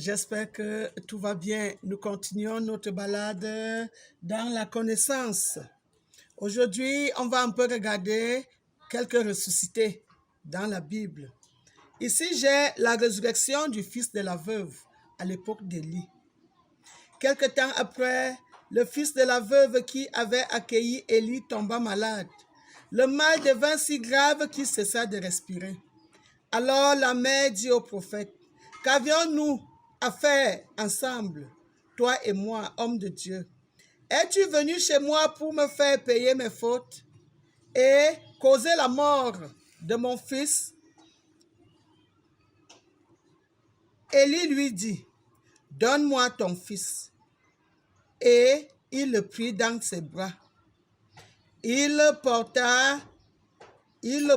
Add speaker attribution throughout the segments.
Speaker 1: J'espère que tout va bien. Nous continuons notre balade dans la connaissance. Aujourd'hui, on va un peu regarder quelques ressuscités dans la Bible. Ici, j'ai la résurrection du fils de la veuve à l'époque d'Élie. Quelque temps après, le fils de la veuve qui avait accueilli Élie tomba malade. Le mal devint si grave qu'il cessa de respirer. Alors la mère dit au prophète, « Qu'avions-nous à faire ensemble, toi et moi, homme de Dieu? Es-tu venu chez moi pour me faire payer mes fautes et causer la mort de mon fils? » Élie lui dit, « Donne-moi ton fils. » Et il le prit dans ses bras. Il le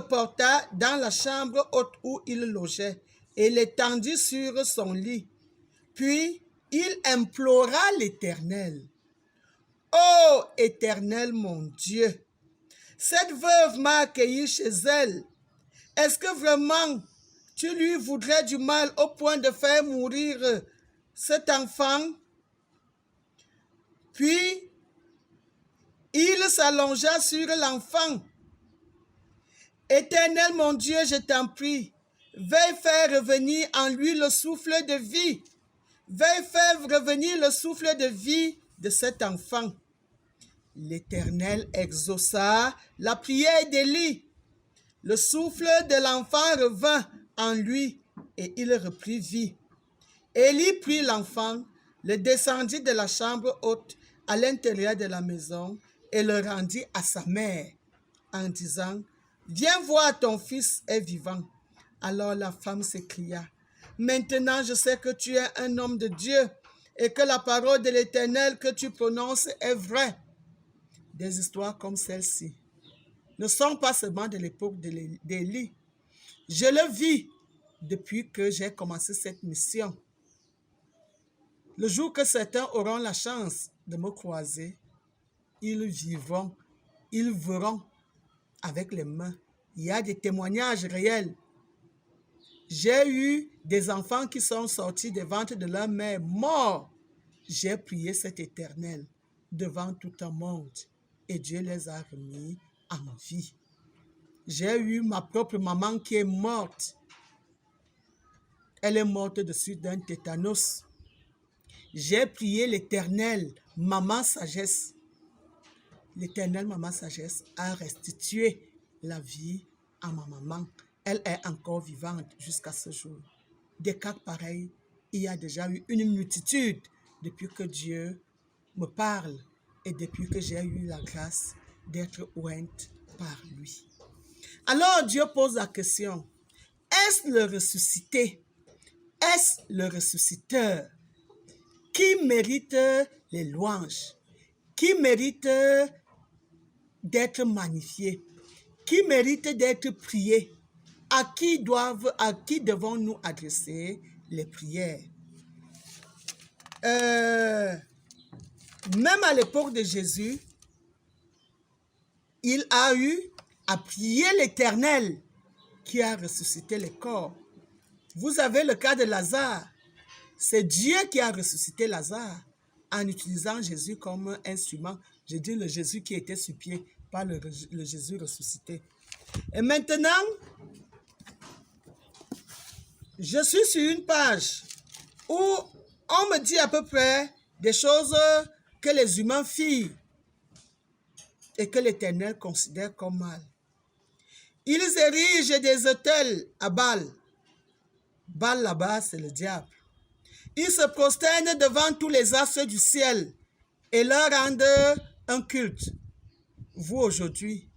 Speaker 1: porta dans la chambre haute où il logeait et l'étendit sur son lit. Puis il implora l'Éternel. « Ô Éternel mon Dieu, cette veuve m'a accueilli chez elle. Est-ce que vraiment tu lui voudrais du mal au point de faire mourir cet enfant? » Puis il s'allongea sur l'enfant. « Éternel mon Dieu, je t'en prie, veuille faire revenir en lui le souffle de vie. Veuille faire revenir le souffle de vie de cet enfant. » L'Éternel exauça la prière d'Élie. Le souffle de l'enfant revint en lui et il reprit vie. Élie prit l'enfant, le descendit de la chambre haute à l'intérieur de la maison et le rendit à sa mère en disant, « Viens voir, ton fils est vivant. » Alors la femme s'écria, « Maintenant je sais que tu es un homme de Dieu et que la parole de l'Éternel que tu prononces est vraie. » Des histoires comme celle-ci ne sont pas seulement de l'époque d'Élie. Je le vis depuis que j'ai commencé cette mission. Le jour que certains auront la chance de me croiser, ils verront avec les mains. Il y a des témoignages réels. J'ai eu des enfants qui sont sortis des ventres de leur mère morts. J'ai prié cet Éternel devant tout un monde et Dieu les a remis en vie. J'ai eu ma propre maman qui est morte. Elle est morte de suite d'un tétanos. J'ai prié l'Éternel, maman sagesse. L'Éternel, maman sagesse, a restitué la vie à ma maman. Elle est encore vivante jusqu'à ce jour. Des cas pareils, il y a déjà eu une multitude depuis que Dieu me parle et depuis que j'ai eu la grâce d'être ointe par lui. Alors Dieu pose la question, est-ce le ressuscité? Est-ce le ressusciteur qui mérite les louanges, qui mérite d'être magnifié, qui mérite d'être prié? À qui devons-nous adresser les prières? Même à l'époque de Jésus, il a eu à prier l'Éternel qui a ressuscité les corps. Vous avez le cas de Lazare. C'est Dieu qui a ressuscité Lazare en utilisant Jésus comme instrument. Je dis le Jésus qui était sur pied, pas le Jésus ressuscité. Et maintenant, je suis sur une page où on me dit à peu près des choses que les humains firent et que l'Éternel considère comme mal. Ils érigent des autels à Baal. Baal là-bas, c'est le diable. Ils se prosternent devant tous les astres du ciel et leur rendent un culte. Vous aujourd'hui,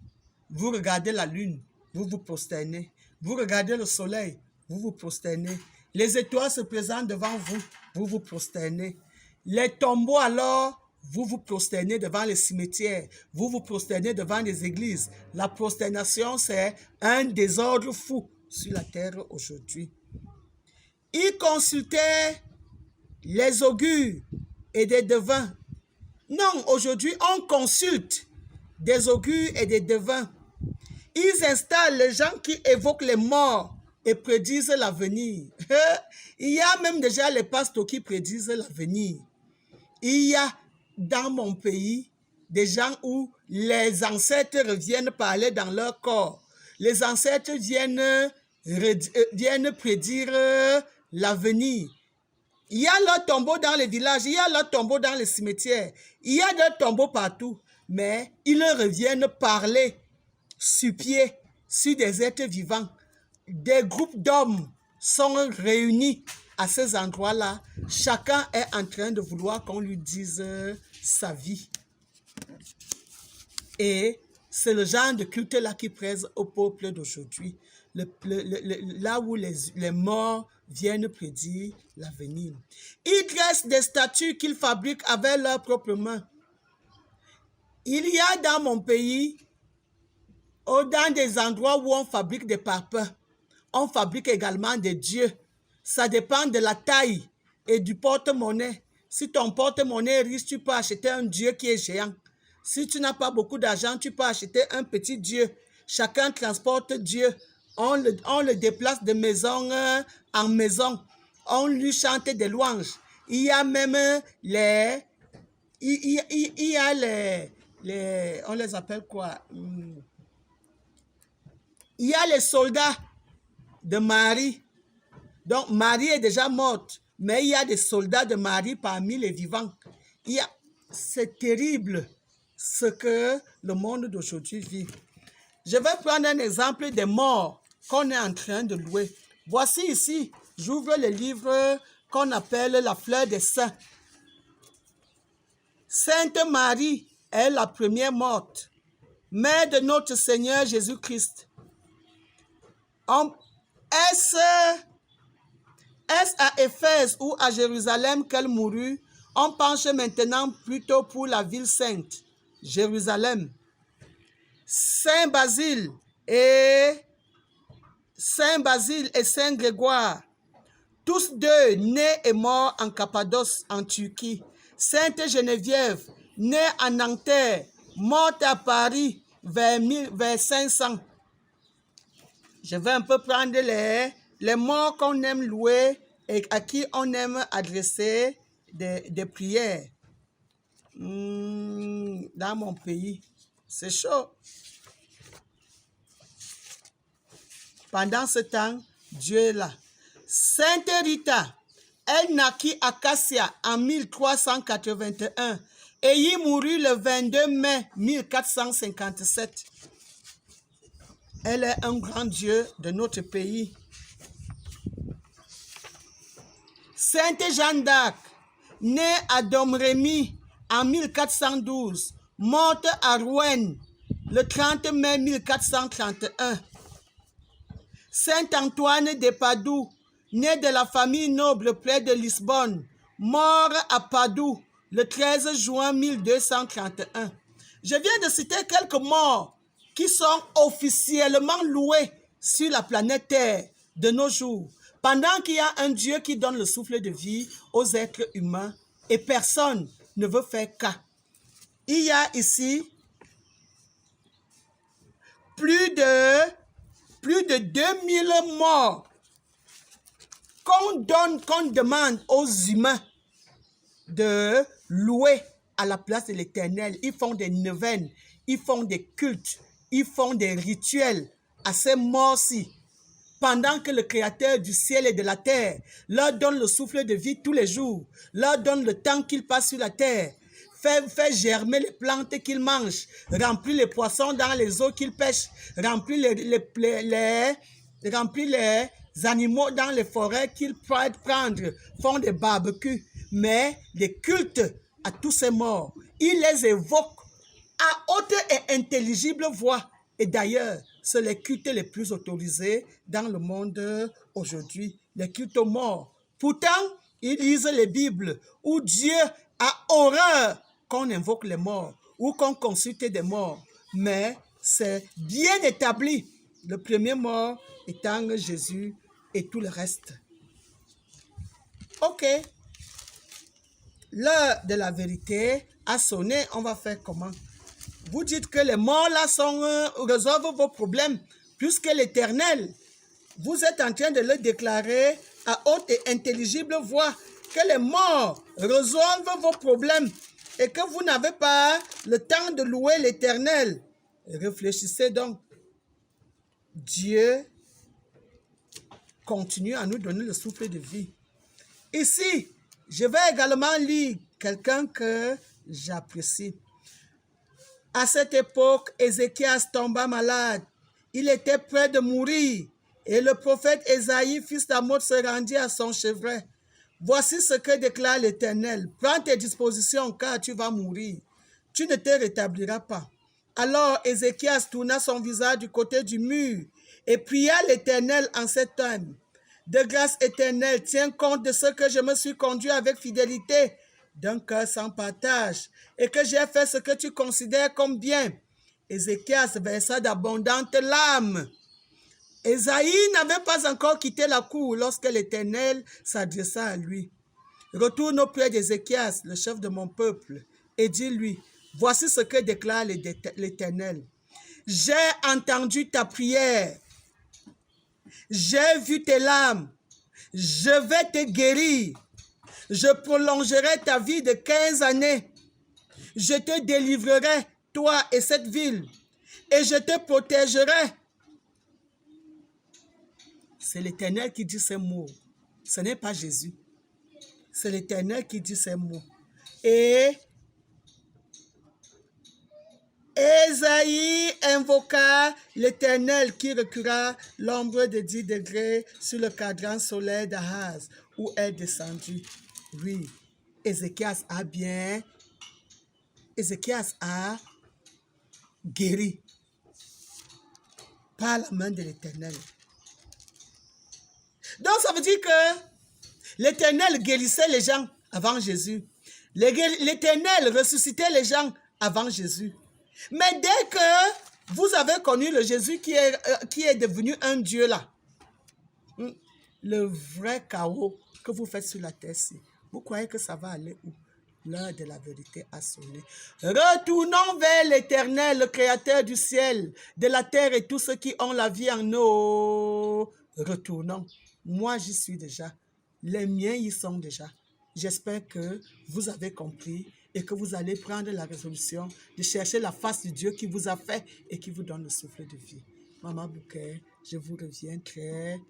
Speaker 1: vous regardez la lune, vous vous prosternez. Vous regardez le soleil, vous vous prosternez. Les étoiles se présentent devant vous, vous vous prosternez. Les tombeaux alors, vous vous prosternez devant les cimetières, vous vous prosternez devant les églises. La prosternation, c'est un désordre fou sur la terre aujourd'hui. Ils consultaient les augures et des devins. Non, aujourd'hui, on consulte des augures et des devins. Ils installent les gens qui évoquent les morts et prédisent l'avenir. Il y a même déjà les pasteurs qui prédisent l'avenir. Il y a dans mon pays des gens où les ancêtres reviennent parler dans leur corps. Les ancêtres viennent prédire l'avenir. Il y a leurs tombeaux dans les villages, il y a leurs tombeaux dans les cimetières, il y a des tombeaux partout, mais ils reviennent parler sur pied, sur des êtres vivants. Des groupes d'hommes sont réunis à ces endroits-là. Chacun est en train de vouloir qu'on lui dise sa vie. Et c'est le genre de culte-là qui prête au peuple d'aujourd'hui. Là où les morts viennent prédire l'avenir. Ils dressent des statues qu'ils fabriquent avec leurs propres mains. Il y a dans mon pays, dans des endroits où on fabrique des parpaings, on fabrique également des dieux. Ça dépend de la taille et du porte-monnaie. Si ton porte-monnaie est riche, tu peux acheter un dieu qui est géant. Si tu n'as pas beaucoup d'argent, tu peux acheter un petit dieu. Chacun transporte Dieu. On le déplace de maison en maison. On lui chante des louanges. Il y a même les... Il y a les... On les appelle quoi? Il y a les soldats de Marie. Donc, Marie est déjà morte. Mais il y a des soldats de Marie parmi les vivants. C'est terrible ce que le monde d'aujourd'hui vit. Je vais prendre un exemple des morts qu'on est en train de louer. Voici ici, j'ouvre le livre qu'on appelle la fleur des saints. Sainte Marie est la première morte, mère de notre Seigneur Jésus-Christ. Est-ce à Éphèse ou à Jérusalem qu'elle mourut? On penche maintenant plutôt pour la ville sainte, Jérusalem. Saint Basile et Saint Grégoire, tous deux nés et morts en Cappadoce, en Turquie. Sainte Geneviève, née à Nanterre, morte à Paris vers 500. Je vais un peu prendre les morts qu'on aime louer et à qui on aime adresser des prières. Dans mon pays, c'est chaud. Pendant ce temps, Dieu est là. Sainte Rita, elle naquit à Cassia en 1381 et y mourut le 22 mai 1457. Elle est un grand Dieu de notre pays. Sainte Jeanne d'Arc, née à Domrémy en 1412, morte à Rouen le 30 mai 1431. Saint Antoine de Padoue, né de la famille noble près de Lisbonne, mort à Padoue le 13 juin 1231. Je viens de citer quelques morts qui sont officiellement loués sur la planète Terre de nos jours, pendant qu'il y a un Dieu qui donne le souffle de vie aux êtres humains et personne ne veut faire cas. Il y a ici plus de 2000 morts qu'on demande aux humains de louer à la place de l'Éternel. Ils font des neuvaines, ils font des cultes, ils font des rituels à ces morts-ci, pendant que le Créateur du ciel et de la terre leur donne le souffle de vie tous les jours, leur donne le temps qu'ils passent sur la terre, fait germer les plantes qu'ils mangent, remplit les poissons dans les eaux qu'ils pêchent, remplit les animaux dans les forêts qu'ils peuvent prendre, font des barbecues. Mais les cultes à tous ces morts, ils les évoquent à haute et intelligible voix. Et d'ailleurs, c'est les cultes les plus autorisés dans le monde aujourd'hui, les cultes aux morts. Pourtant, ils lisent les Bibles où Dieu a horreur qu'on invoque les morts ou qu'on consulte des morts. Mais c'est bien établi, le premier mort étant Jésus et tout le reste. Ok, l'heure de la vérité a sonné, on va faire comment? Vous dites que les morts là résolvent vos problèmes plus que l'Éternel. vous êtes en train de le déclarer à haute et intelligible voix, que les morts résolvent vos problèmes et que vous n'avez pas le temps de louer l'Éternel. Réfléchissez donc. Dieu continue à nous donner le souffle de vie. Ici, je vais également lire quelqu'un que j'apprécie. À cette époque, Ézéchias tomba malade. Il était près de mourir. Et le prophète Ésaïe, fils d'Amoz, se rendit à son chevet. Voici ce que déclare l'Éternel. Prends tes dispositions car tu vas mourir. Tu ne te rétabliras pas. Alors Ézéchias tourna son visage du côté du mur et pria l'Éternel en ces termes. De grâce éternelle, tiens compte de ce que je me suis conduit avec fidélité, d'un cœur sans partage, et que j'ai fait ce que tu considères comme bien. Ézéchias versa d'abondantes larmes. Ésaïe n'avait pas encore quitté la cour lorsque l'Éternel s'adressa à lui. Retourne auprès d'Ézéchias, le chef de mon peuple, et dis-lui, voici ce que déclare l'Éternel. J'ai entendu ta prière. J'ai vu tes larmes. Je vais te guérir. Je prolongerai ta vie de 15 années. Je te délivrerai, toi et cette ville, et je te protégerai. C'est l'Éternel qui dit ces mots. Ce n'est pas Jésus. C'est l'Éternel qui dit ces mots. Et Ésaïe invoqua l'Éternel qui recula l'ombre de 10 degrés sur le cadran solaire d'Ahaz, où est descendu. Oui, Ézéchias a guéri par la main de l'Éternel. Donc ça veut dire que l'Éternel guérissait les gens avant Jésus. L'Éternel ressuscitait les gens avant Jésus. Mais dès que vous avez connu le Jésus qui est devenu un Dieu là, le vrai chaos que vous faites sur la terre, vous croyez que ça va aller où? L'heure de la vérité a sonné. Retournons vers l'Éternel, le Créateur du ciel, de la terre et tous ceux qui ont la vie en eux. Retournons. Moi, j'y suis déjà. Les miens y sont déjà. J'espère que vous avez compris et que vous allez prendre la résolution de chercher la face de Dieu qui vous a fait et qui vous donne le souffle de vie. Maman Bouquet, je vous reviens très